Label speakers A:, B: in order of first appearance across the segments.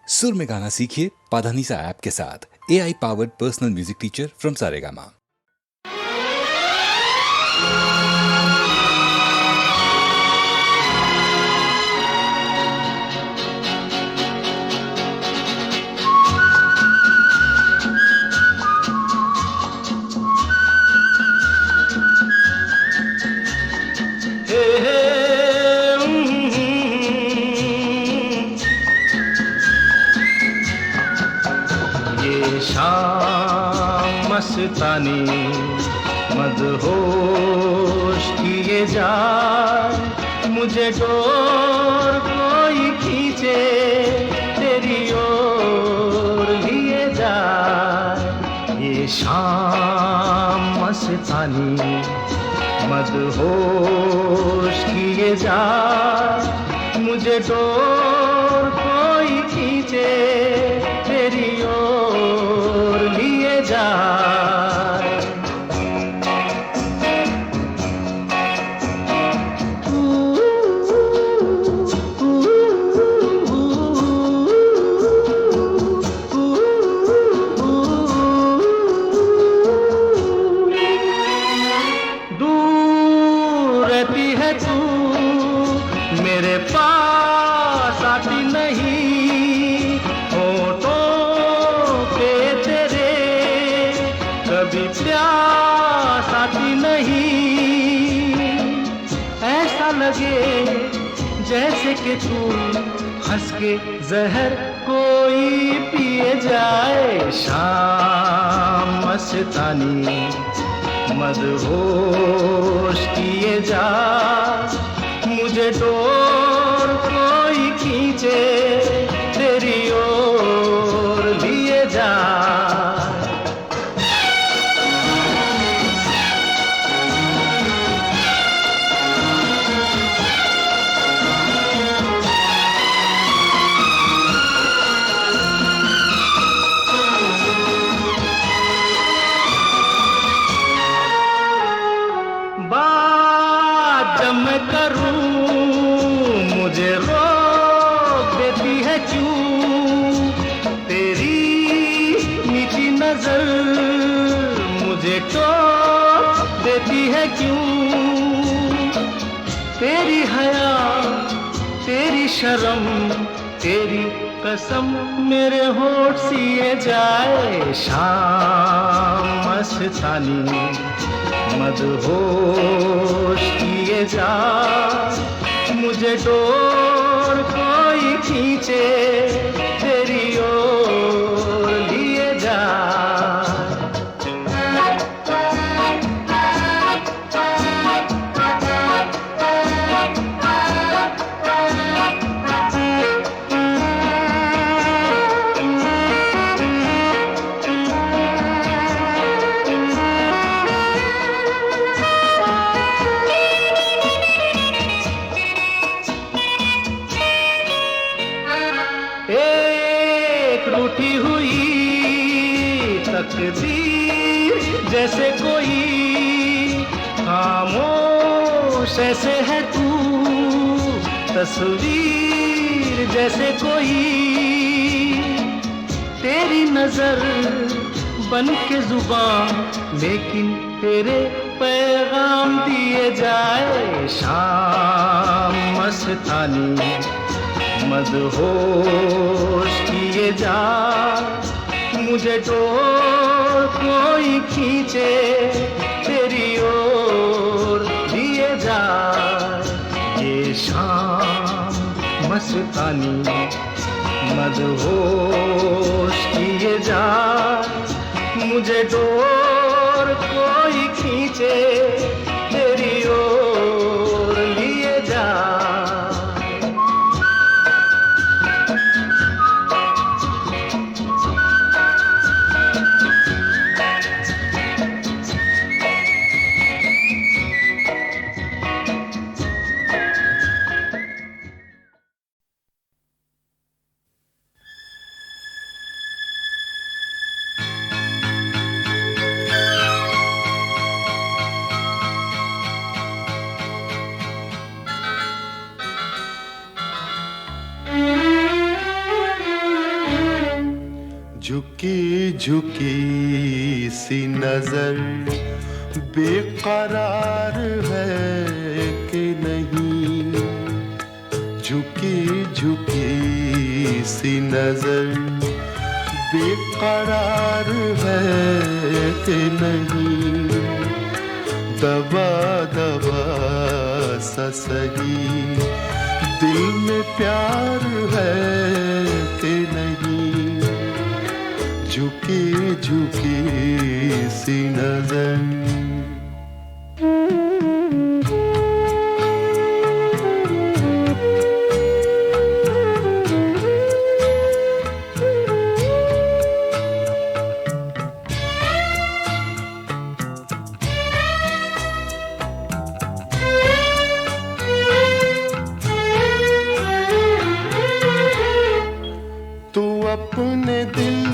A: सुर में गाना सीखिए पाधानीसा ऐप के साथ। AI powered personal music teacher from Saregama.
B: मस्तानी मदहोश किए जाए, मुझे डोर कोई खींचे तेरी ओर लिए जाए। ये शाम मस्तानी मदहोश किए जाए, मुझे डोर कोई खींचे तेरी ओर लिए जाए। जैसे कि तू हंस के जहर कोई पिए जाए। शाम मस्तानी मदहोश किए जा, मुझे डोर कोई खींचे तेरी ओर लिए जा। तेरी हया तेरी शर्म तेरी कसम मेरे होठ सिए जाए। शाम मस्तानी मदहोश किए जा, मुझे डोर कोई खींचे तेरी ओर लिए जा। जैसे कोई खामोश ऐसे है तू, तस्वीर जैसे कोई तेरी नजर बन के जुबान, लेकिन तेरे पैगाम दिए जाए। शाम मस्तानी मदहोश किए जा, मुझे डोर कोई खींचे तेरी ओर लिए जा। ये शाम मस्तानी मदहोश किए जा, मुझे डोर कोई खींचे तेरी ओर लिए जा।
C: झुकी झुकी सी नजर बेकरार है कि नहीं, झुकी झुकी सी नजर बेकरार है कि नहीं, दबा दबा सा सही दिल में प्यार है कि नहीं, झुकी झुकी सी नजर। अपने दिल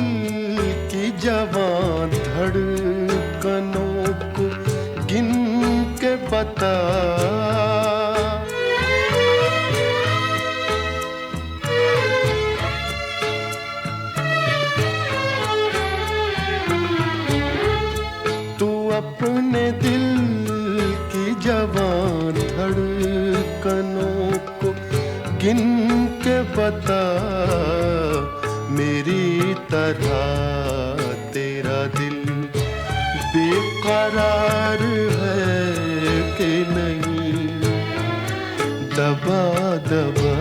C: की जवां धड़कनों को गिन के बता, तू अपने दिल की जवां धड़कनों को गिन के बता, मेरी तरह तेरा दिल बेकरार है कि नहीं, दबा दबा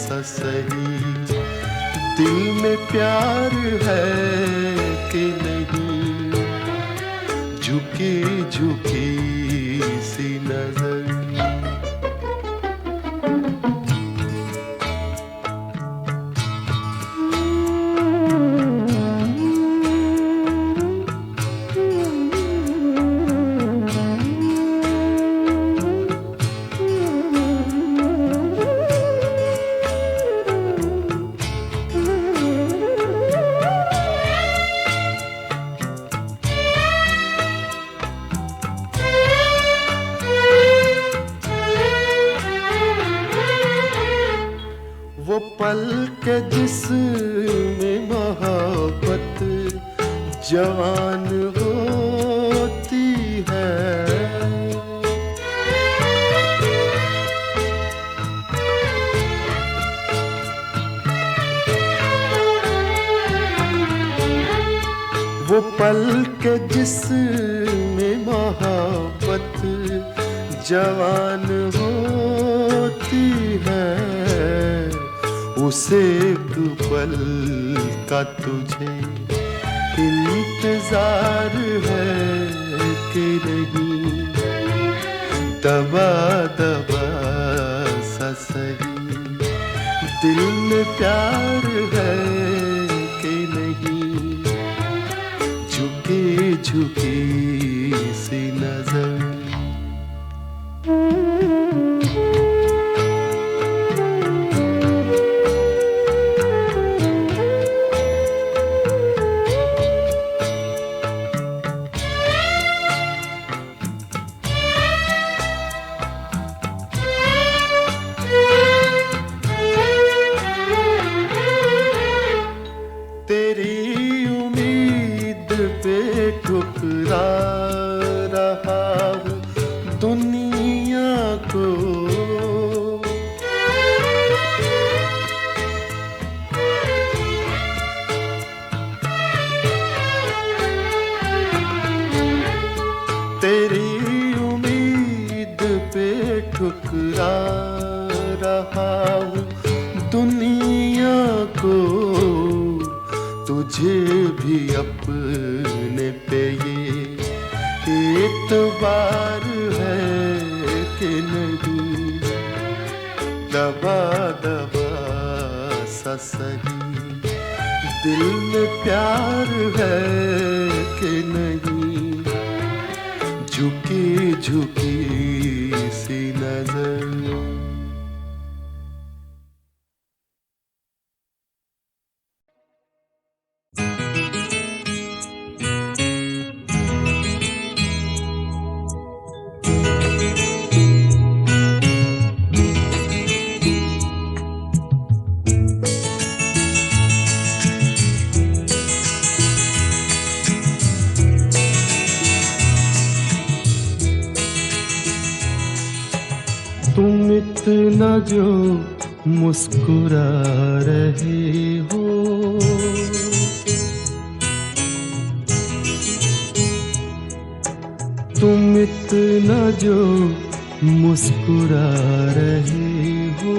C: सा सही दिल में प्यार है कि नहीं, झुकी झुकी सी नजर। वो पल के जिसमें मोहब्बत जवान होती है, वो पल के जिसमें मोहब्बत जवान होती है, उसे एक पल का तुझे इंतजार है कि नहीं, दबा दबा सा सही दिल में प्यार है कि नहीं, झुकी झुकी सी नजर। तेरी उम्मीद पे ठुकरा रहा हूँ दुनिया को, तेरी उम्मीद पे ठुकरा रहा हूँ दुनिया को, तुझे भी अपने पे ये एतबार है कि नहीं, दबा दबा सा सही दिल में प्यार है कि नहीं, झुकी झुकी सी नजर। न जो मुस्कुरा रहे हो, तुम इतना जो मुस्कुरा रहे हो,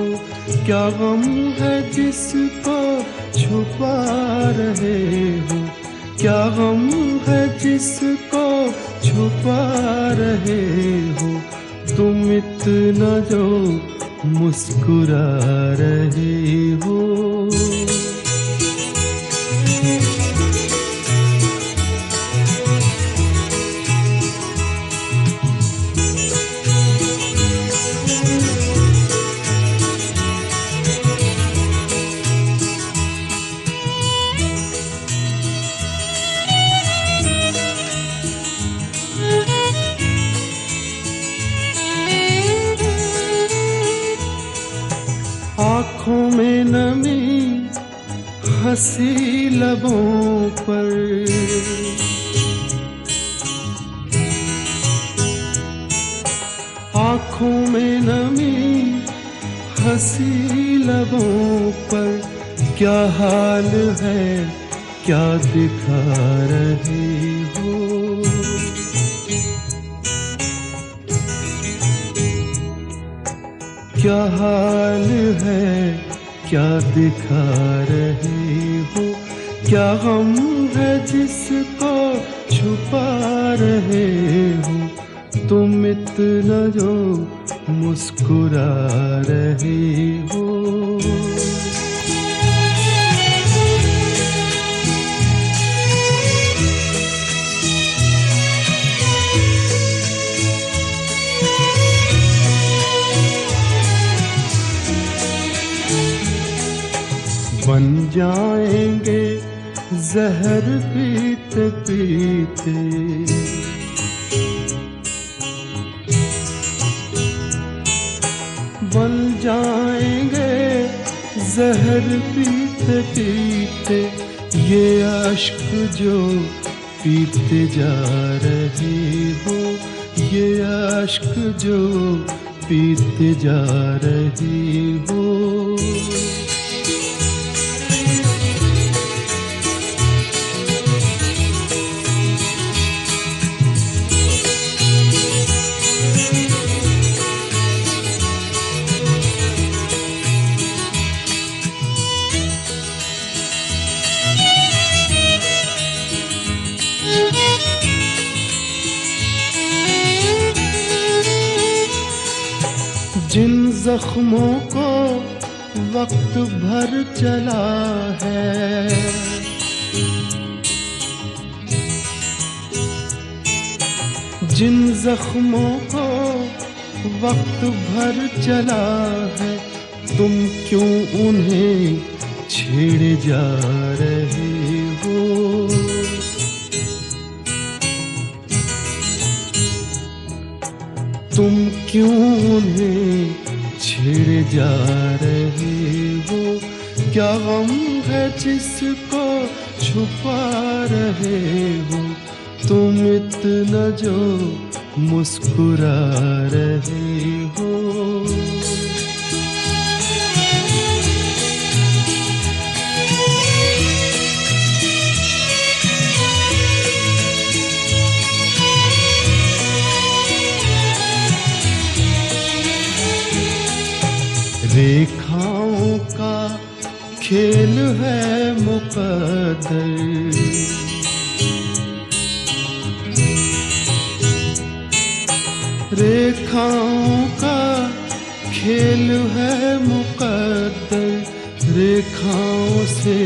C: क्या गम है जिसको छुपा रहे हो, क्या गम है जिसको छुपा रहे हो, तुम इतना जो मुस्कुरा रहे हो। आँखों में नमी हंसी लबों पर, आँखों में नमी हंसी लबों पर, क्या हाल है क्या दिखा रहे हो, क्या हाल है क्या दिखा रहे हो, क्या गम है जिसको छुपा रहे हो, तुम इतना जो मुस्कुरा रहे हो। बन जाएंगे जहर पीते पीते, बन जाएंगे जहर पीते पीते, ये अश्क जो पीते जा रहे हो, ये अश्क जो पीते जा रहे हो। जिन जख्मों को वक्त भर चला है, जिन जख्मों को वक्त भर चला है, तुम क्यों उन्हें छेड़े जा रहे हो, तुम क्यों उन्हें छेड़े जा रहे हो, क्या गम है जिसको छुपा रहे हो, तुम इतना जो मुस्कुरा रहे हो। रेखाओं का खेल है मुकद्दर, रेखाओं का खेल है मुकद्दर, रेखाओं से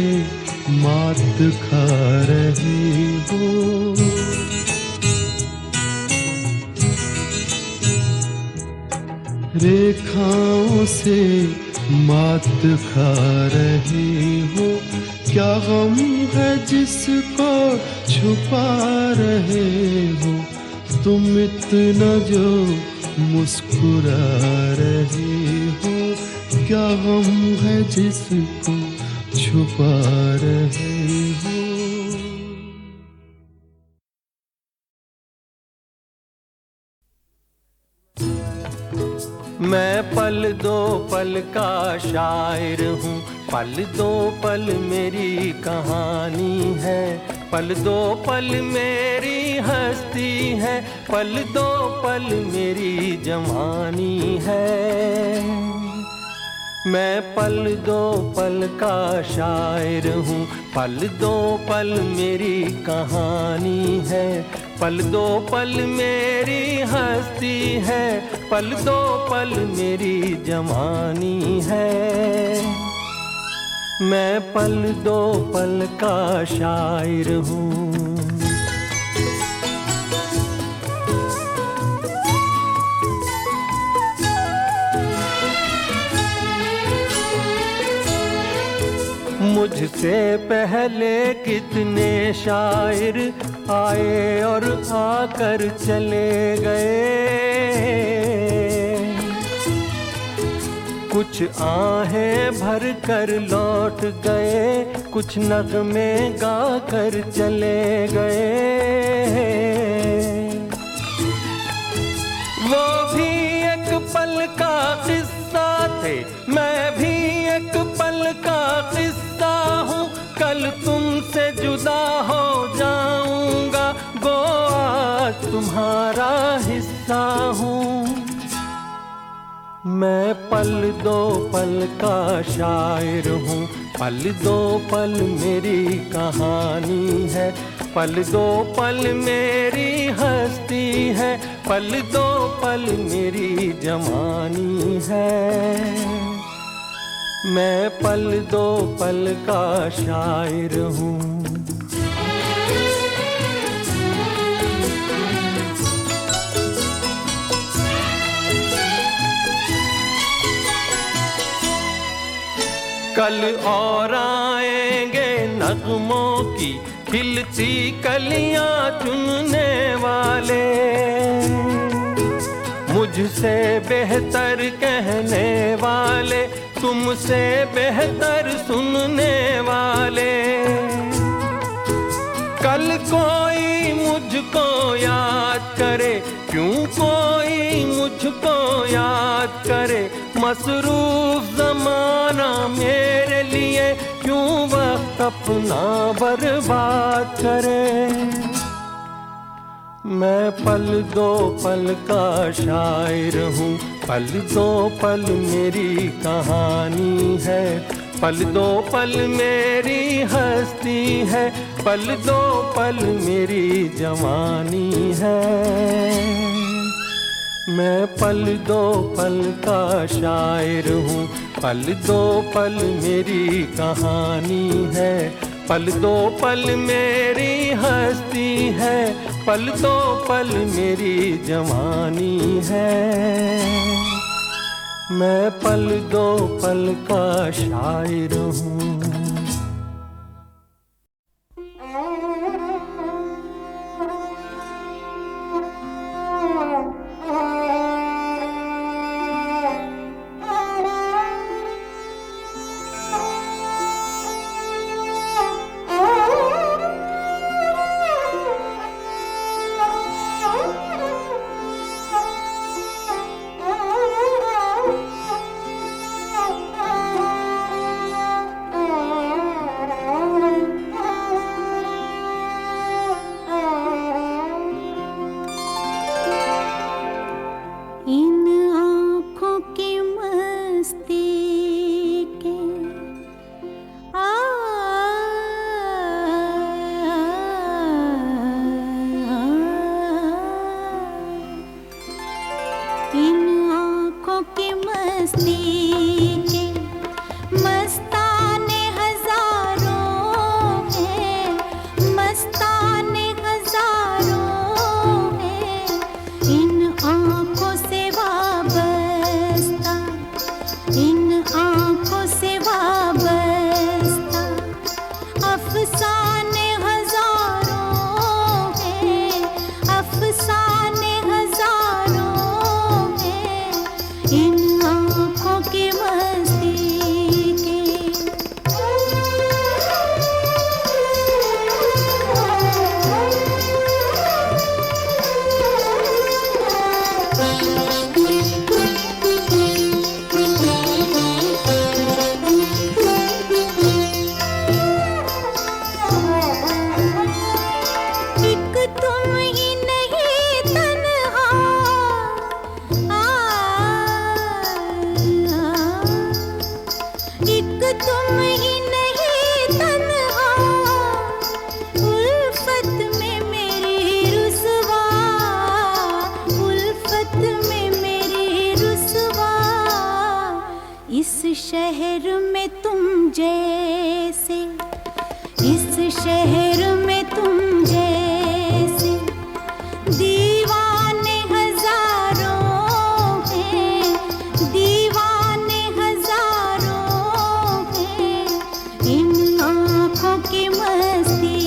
C: मात खा रहे हो, रेखाओं से मात खा रहे हो, क्या गम है जिसको छुपा रहे हो, तुम इतना जो मुस्कुरा रहे हो, क्या गम है जिसको छुपा रहे हो।
B: मैं पल दो पल का शायर हूँ, पल दो पल मेरी कहानी है, पल दो पल मेरी हस्ती है, पल दो पल मेरी जवानी है। मैं पल दो पल का शायर हूँ, पल दो पल मेरी कहानी है, पल दो पल मेरी हस्ती है, पल दो पल मेरी जवानी है। मैं पल दो पल का शायर हूँ। मुझसे पहले कितने शायर आए और आकर चले गए, कुछ आहें भर कर लौट गए, कुछ नगमे गा कर चले गए। वो भी एक पल का किस्सा थे, मैं भी एक पल का किस्सा हूँ, कल तुमसे जुदा हो जाऊंगा, गो आज तुम्हारा हिस्सा हूँ। मैं पल दो पल का शायर हूँ, पल दो पल मेरी कहानी है, पल दो पल मेरी हस्ती है, पल दो पल मेरी जवानी है। मैं पल दो पल का शायर हूँ। कल और आएंगे नगमों की खिलती कलियां चुनने वाले, मुझसे बेहतर कहने वाले, तुमसे बेहतर सुनने वाले। कल कोई मुझको याद करे, क्यों कोई मुझको याद करे, मसरूफ ज़माना मेरे लिए क्यों वक्त अपना बर्बाद करे। मैं पल दो पल का शायर हूँ, पल दो पल मेरी कहानी है, पल दो पल मेरी हस्ती है, पल दो पल मेरी जवानी है। मैं पल दो पल का शायर हूँ, पल दो पल मेरी कहानी है, पल दो पल मेरी हस्ती है, पल दो पल मेरी जवानी है। मैं पल दो पल का शायर हूँ।
D: जैसे, इस शहर में तुम जैसे दीवाने हजारों हैं, दीवाने हजारों हैं। इन आँखों की मस्ती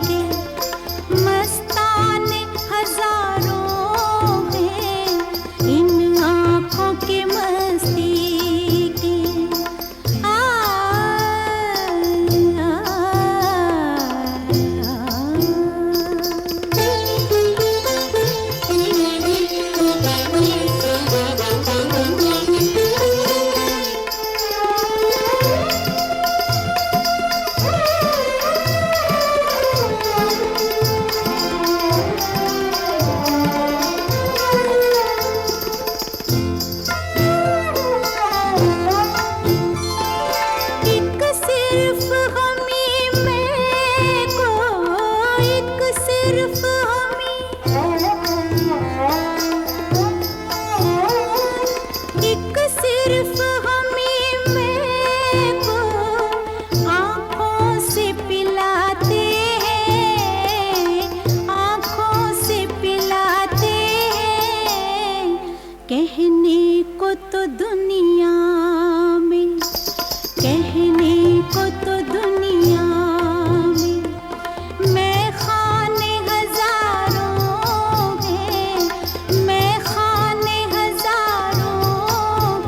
D: के मस्ताने हजारों हैं, इन आँखों की मस्ती के। आ, आ, एक सिर्फ हमी में को, एक सिर्फ हमी, एक सिर्फ हमी में को आँखों से पिलाते हैं, आँखों से पिलाते हैं। कहने को तो दुनिया में, कहने को तो दुनिया में मैं खाने हजारों हैं, मैं खाने हजारों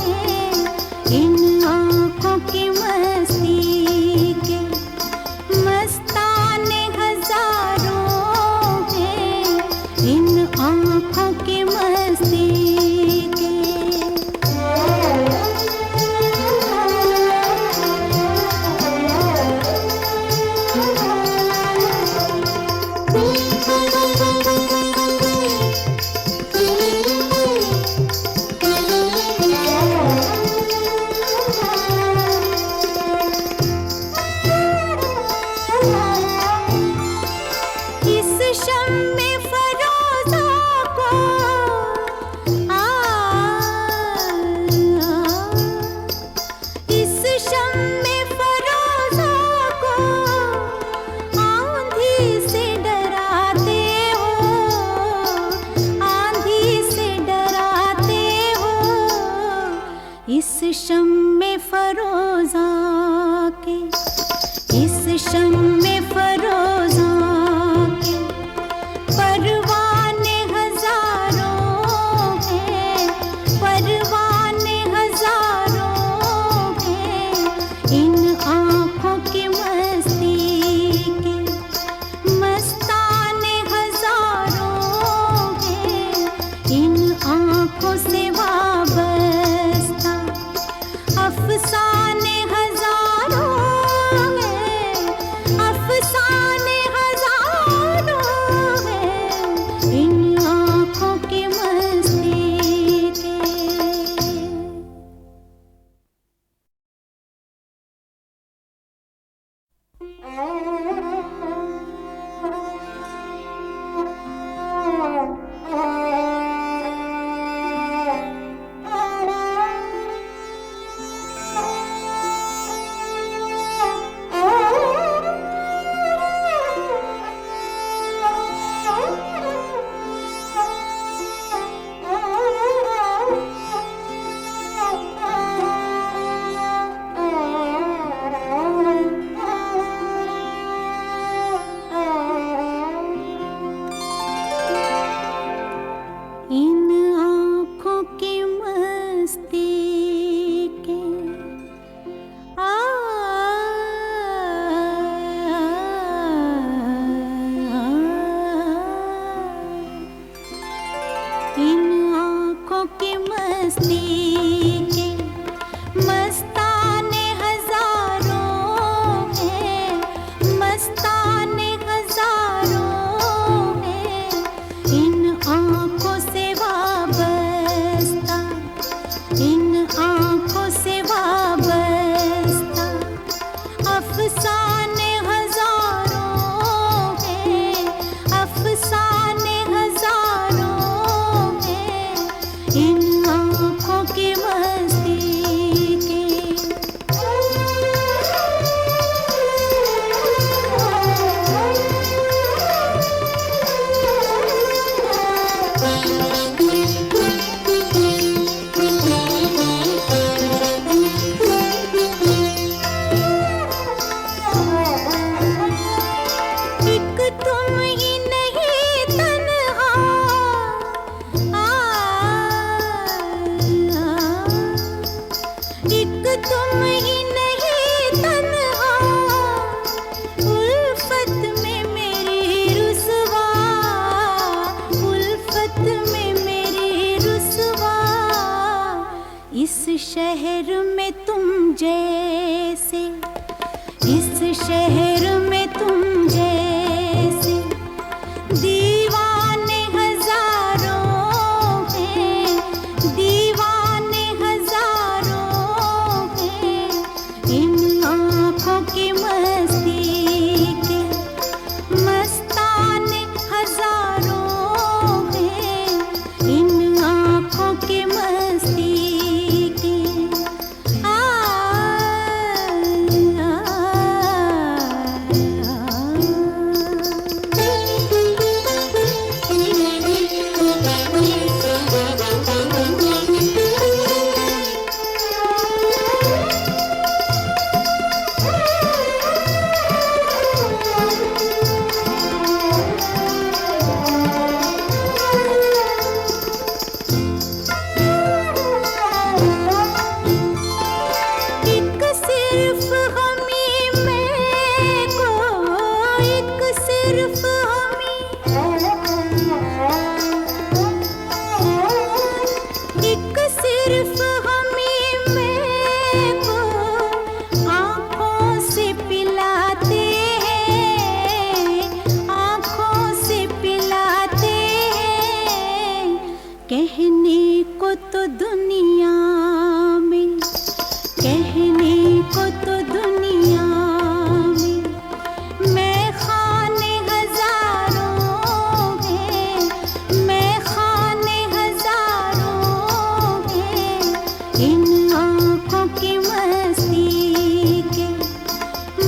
D: हैं। इन आँखों की मस्ती के मस्ताने हजारों हैं, इन आँखों की मस्ती के। इस शम्मे फरोज़ा को इस शम्मे फरोज़ा को आंधी से डराते हो, आंधी से डराते हो। इस शम्मे फरोज़ा के, इस शम्मे फरोज़ा के परवाने हजारों हैं, परवाने हजारों हैं। इन आँखों की मस्ती के मस्ताने हजारों हैं, इन आँखों से वाबस्ता अफसाने हजारों हैं, अफसाने शहर में तुम जैसे दीवाने हजारों हैं, दीवाने हजारों हैं। इन आँखों की मस्ती के मस्ताने हजारों हैं, इन आँखों की मस्ती के। एक सिर्फ हमी मैं को, एक सिर्फ हमी, एक सिर्फ हमी मैं को आँखों से पिलाते हैं, आँखों से पिलाते हैं। कहने को तो दुनिया में, कहने को तो दुनिया में मैं खाने हजारों हैं, मैं खाने हजारों हैं। इन आँखों की मस्ती के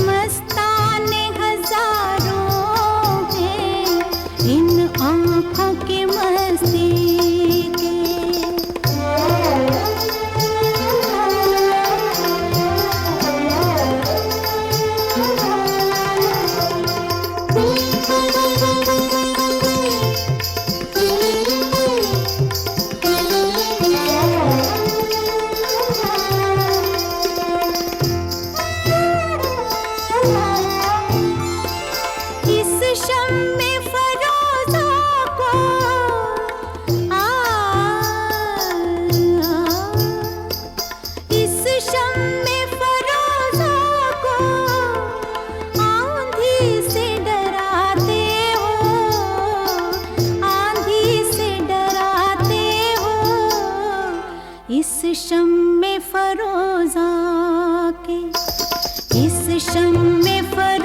D: मस्ताने हजारों हैं, इन आँखों की मस्ती के। इस शम्मे फरोज़ा को इस शम्मे फरोज़ा को आंधी से डराते हो, आंधी से डराते हो। इस शम्मे फरोज़ा के, इस शम्मे फरोज़ा